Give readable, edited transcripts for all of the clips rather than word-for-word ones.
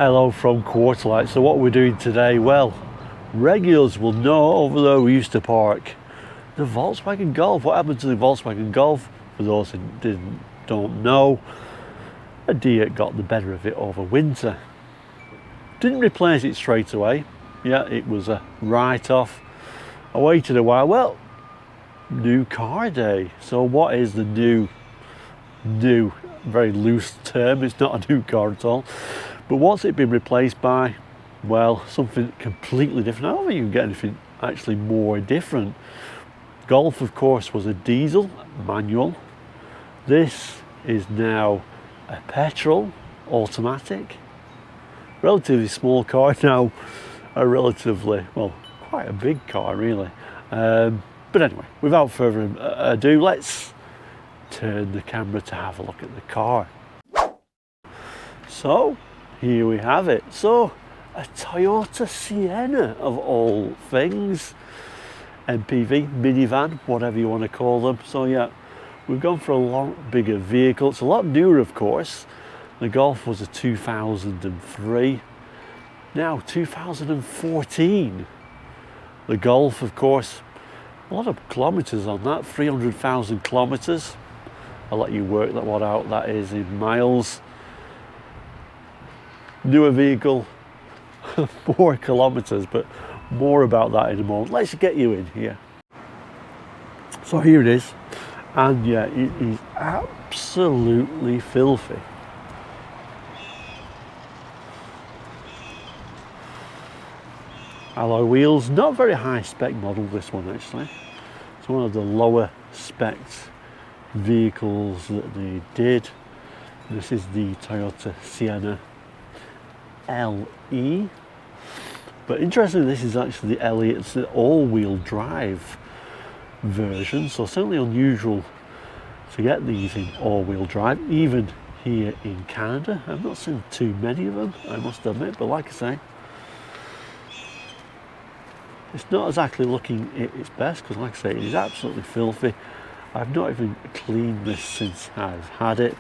Hello from Quarterlight. So what we're doing today, well, regulars will know, over there we used to park the Volkswagen Golf. What happened to the Volkswagen Golf? For those who don't know, a deer got the better of it over winter. Didn't replace it straight away. Yeah, it was a write-off. I waited a while. Well, new car day. So what is the new, very loose term. It's not a new car at all. But what's it been replaced by? Well, something completely different. I don't think you can get anything actually more different. Golf, of course, was a diesel, manual. This is now a petrol, automatic. Relatively small car, now a relatively, well, quite a big car really. But anyway, without further ado, let's turn the camera to have a look at the car. So, here we have it. So, a Toyota Sienna of all things. MPV, minivan, whatever you want to call them. So yeah, we've gone for a lot bigger vehicle. It's a lot newer, of course. The Golf was a 2003. Now 2014. The Golf, of course, a lot of kilometres on that, 300,000 kilometres. I'll let you work that one out, that is in miles. Newer vehicle, more kilometres, but more about that in a moment. Let's get you in here. So here it is, and yeah, it is absolutely filthy. Alloy wheels, not very high spec model this one actually. It's one of the lower spec vehicles that they did. This is the Toyota Sienna LE. But interestingly, this is actually the LE, it's the all-wheel drive version, so certainly unusual to get these in all-wheel drive, even here in Canada. I've not seen too many of them, I must admit, but like I say, it's not exactly looking at its best, because like I say, it is absolutely filthy. I've not even cleaned this since I've had it.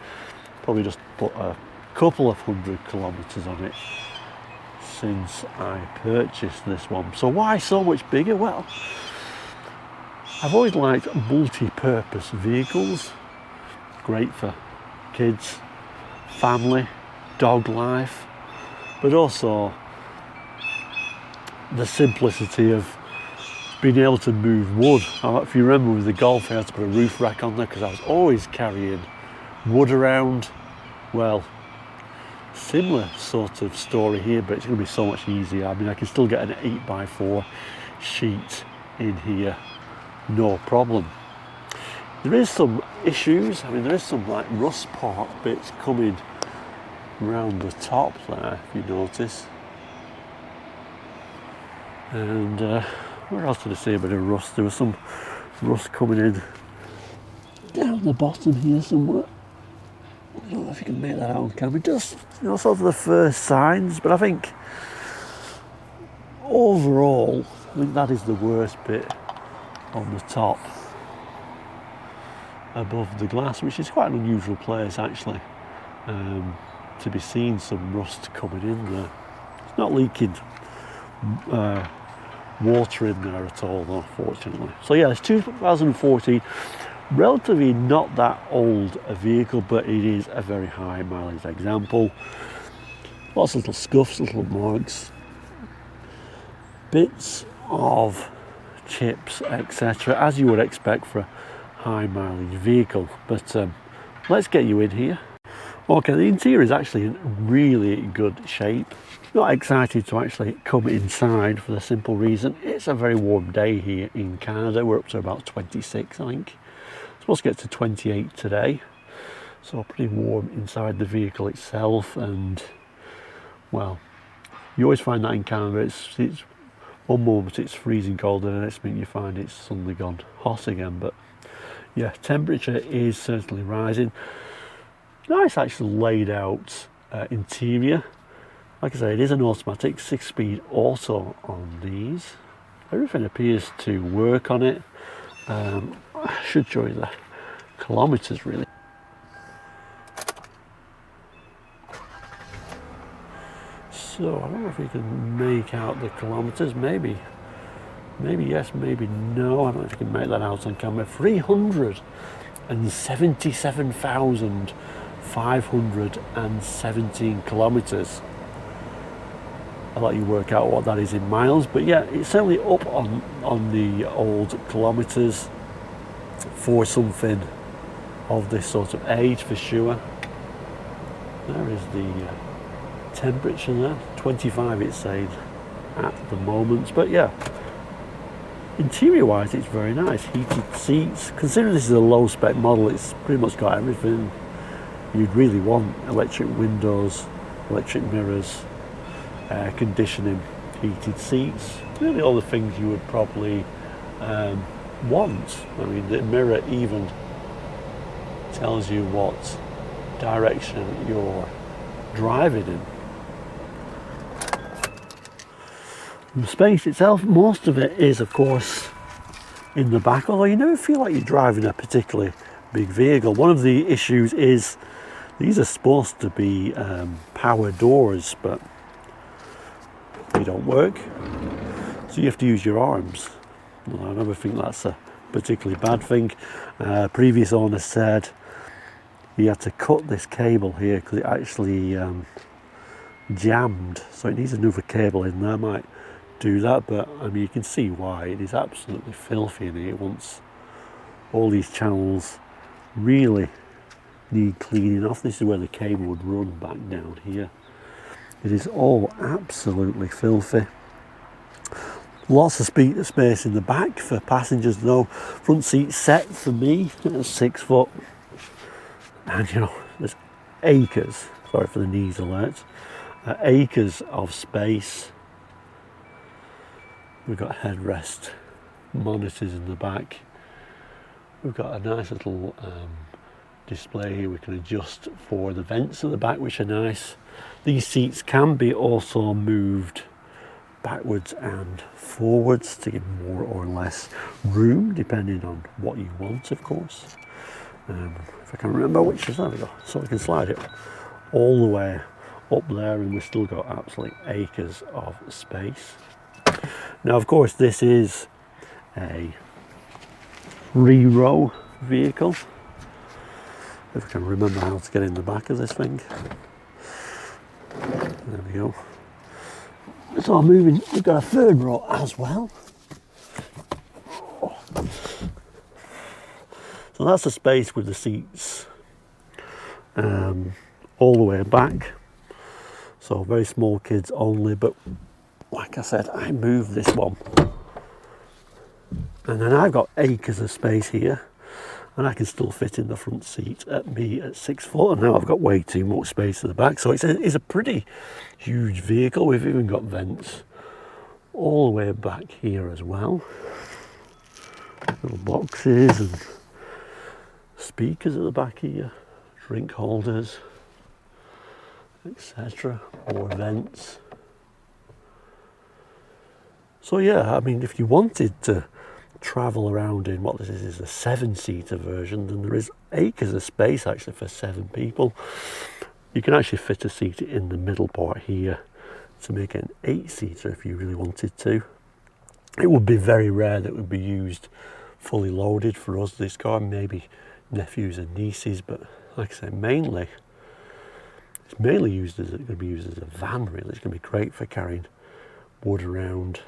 Probably just put a couple of 100 kilometres on it since I purchased this one. So why so much bigger? Well, I've always liked multi-purpose vehicles. Great for kids, family, dog life, but also the simplicity of being able to move wood. If you remember with the Golf, I had to put a roof rack on there because I was always carrying wood around. Well, similar sort of story here, but it's going to be so much easier. I mean, I can still get an 8x4 sheet in here, no problem. There is some issues. I mean, there is some like rust part bits coming around the top there, if you notice. And where else did I see a bit of rust? There was some rust coming in down the bottom here somewhere. I don't know if you can make that out on camera. Just, you know, sort of the first signs, but I think overall, I think that is the worst bit on the top above the glass, which is quite an unusual place actually, to be seeing some rust coming in there. It's not leaking water in there at all though, fortunately. So yeah, it's 2014. Relatively not that old a vehicle, but it is a very high mileage example. Lots of little scuffs, little marks, bits of chips, etc., as you would expect for a high mileage vehicle. But let's get you in here. Okay, the interior is actually in really good shape. Not excited to actually come inside for the simple reason it's a very warm day here in Canada. We're up to about 26, I think. Supposed to get to 28 today, so pretty warm inside the vehicle itself. And well, you always find that in Canada, it's one moment it's freezing cold and the next minute you find it's suddenly gone hot again. But yeah, temperature is certainly rising. Nice actually laid out interior. Like I say, it is an automatic 6-speed auto on these. Everything appears to work on it. I should show you the kilometres really. So I don't know if we can make out the kilometres. Maybe yes, maybe no. I don't know if you can make that out on camera. 377,517 kilometres. I'll let you work out what that is in miles, but yeah, it's certainly up on the old kilometres for something of this sort of age, for sure. There is the temperature there, 25 it's saying at the moment, but yeah, interior wise it's very nice. Heated seats, considering this is a low spec model, it's pretty much got everything you'd really want. Electric windows, electric mirrors, air conditioning, heated seats, really all the things you would probably want. I mean, the mirror even tells you what direction you're driving in. The space itself, most of it is of course in the back, although you never feel like you're driving a particularly big vehicle. One of the issues is these are supposed to be power doors, but they don't work, so you have to use your arms. Well, I never think that's a particularly bad thing. Previous owner said he had to cut this cable here because it actually jammed, so it needs another cable in there. Might do that, but I mean, you can see why. It is absolutely filthy in here. Once all these channels really need cleaning off. This is where the cable would run back down here. It is all absolutely filthy. Lots of space in the back for passengers though. Front seat set for me at 6 foot. And you know, there's acres, sorry for the knees alert, acres of space. We've got headrest monitors in the back. We've got a nice little display here we can adjust for the vents at the back, which are nice. These seats can be also moved backwards and forwards to give more or less room, depending on what you want, of course. If I can remember which is, there we go. So we can slide it all the way up there, and we've still got absolutely acres of space. Now, of course, this is a 3-row vehicle. If I can remember how to get in the back of this thing. There we go. So moving, we've got a 3rd row as well. So that's the space with the seats all the way back. So very small kids only, but like I said, I moved this one. And then I've got acres of space here, and I can still fit in the front seat at 6 foot, and now I've got way too much space at the back. So it's a pretty huge vehicle. We've even got vents all the way back here as well. Little boxes and speakers at the back here, drink holders, etc. More vents. So yeah, I mean, if you wanted to travel around in what this is a 7-seater version, then there is acres of space actually for 7 people. You can actually fit a seat in the middle part here to make it an 8-seater if you really wanted to. It would be very rare that it would be used fully loaded for us, this car, maybe nephews and nieces, but like I say, it's mainly going to be used as a van really. It's going to be great for carrying wood around.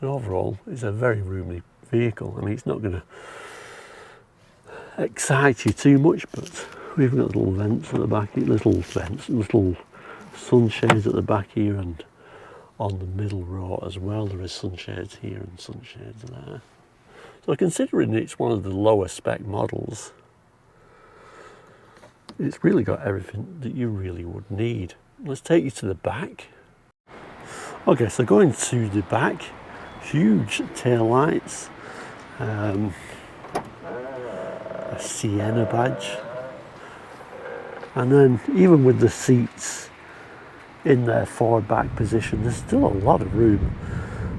And overall, it's a very roomy vehicle. I mean, it's not going to excite you too much, but we've got little vents at the back, little sunshades at the back here, and on the middle row as well, there is sunshades here and sunshades there. So considering it's one of the lower spec models, it's really got everything that you really would need. Let's take you to the back. Okay, so going to the back, huge tail lights, a Sienna badge, and then even with the seats in their forward back position, there's still a lot of room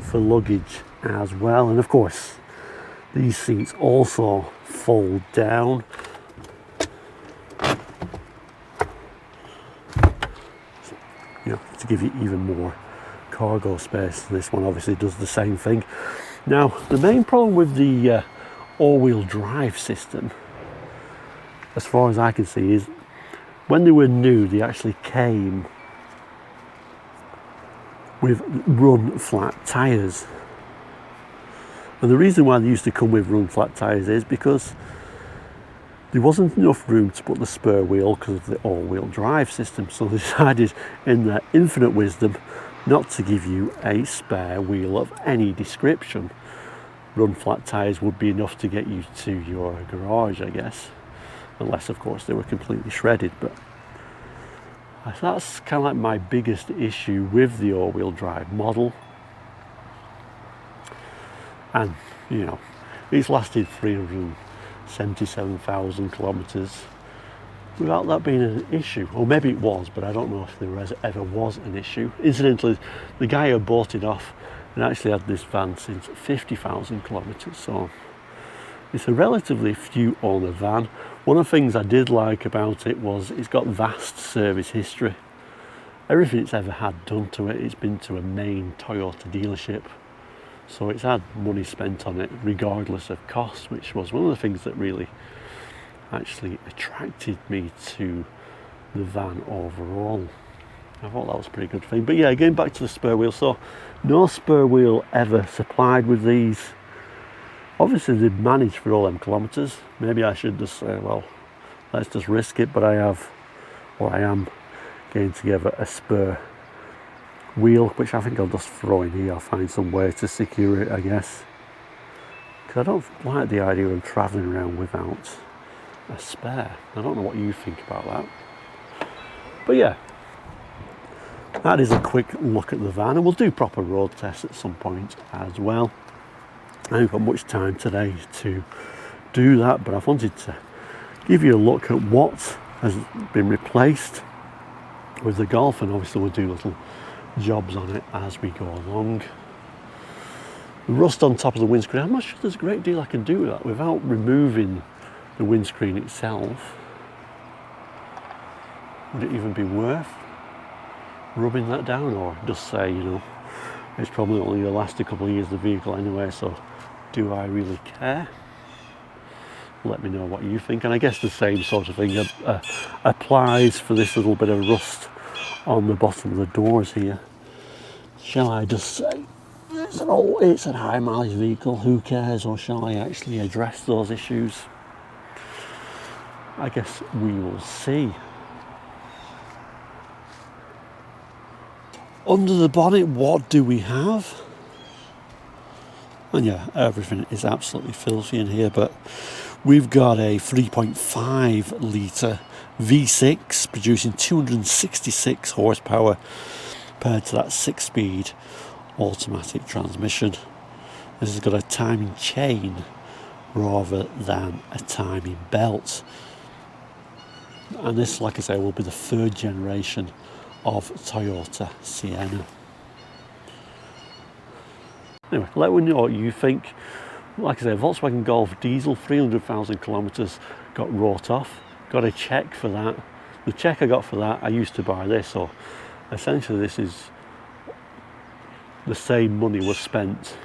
for luggage as well. And of course, these seats also fold down. to give you even more cargo space. This one obviously does the same thing. Now, the main problem with the all-wheel drive system, as far as I can see, is when they were new, they actually came with run flat tyres. And the reason why they used to come with run flat tyres is because there wasn't enough room to put the spur wheel because of the all-wheel drive system. So they decided, in their infinite wisdom, not to give you a spare wheel of any description. Run flat tyres would be enough to get you to your garage, I guess. Unless, of course, they were completely shredded. But that's kind of like my biggest issue with the all-wheel drive model. And, it's lasted 377,000 kilometres without that being an issue. Or maybe it was, but I don't know if there ever was an issue. Incidentally, the guy who bought it off and actually had this van since 50,000 kilometres, so it's a relatively few owner van. One of the things I did like about it was it's got vast service history. Everything it's ever had done to it, it's been to a main Toyota dealership. So it's had money spent on it regardless of cost, which was one of the things that really actually attracted me to the van overall. I thought that was a pretty good thing. But yeah, going back to the spur wheel, so no spur wheel ever supplied with these. Obviously they've managed for all them kilometres. Maybe I should just say, well, let's just risk it, but I am getting together a spur wheel, which I think I'll just throw in here. I'll find some way to secure it, I guess, because I don't like the idea of travelling around without a spare. I don't know what you think about that, but yeah, that is a quick look at the van, and we'll do proper road tests at some point as well. I haven't got much time today to do that, but I wanted to give you a look at what has been replaced with the Golf, and obviously we'll do little jobs on it as we go along. The rust on top of the windscreen, I'm not sure there's a great deal I can do with that without removing the windscreen itself. Would it even be worth rubbing that down, or just say, it's probably only going to last a couple of years, the vehicle anyway, so do I really care? Let me know what you think. And I guess the same sort of thing applies for this little bit of rust on the bottom of the doors here. Shall I just say it's a high mileage vehicle, who cares, or shall I actually address those issues? I guess we will see. Under the bonnet, what do we have? And yeah, everything is absolutely filthy in here, but we've got a 3.5 litre V6 producing 266 horsepower compared to that 6-speed automatic transmission. This has got a timing chain rather than a timing belt. And this, like I say, will be the 3rd generation of Toyota Sienna. Anyway, let me know what you think. Like I say, Volkswagen Golf diesel, 300,000 kilometres, got wrote off. Got a cheque for that. The cheque I got for that, I used to buy this, so essentially this is the same money was spent.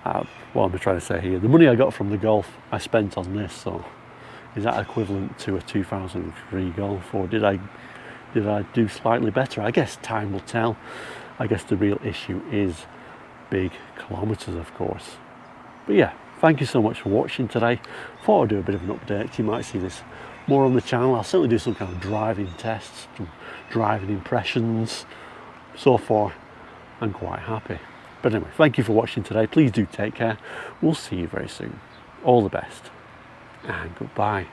What am I trying to say here? The money I got from the Golf, I spent on this, so is that equivalent to a 2003 Golf, or did I do slightly better? I guess time will tell. I guess the real issue is big kilometres, of course. But yeah, thank you so much for watching today. Thought I'd do a bit of an update. You might see this more on the channel. I'll certainly do some kind of driving tests, some driving impressions. So far, I'm quite happy. But anyway, thank you for watching today. Please do take care. We'll see you very soon. All the best, and goodbye.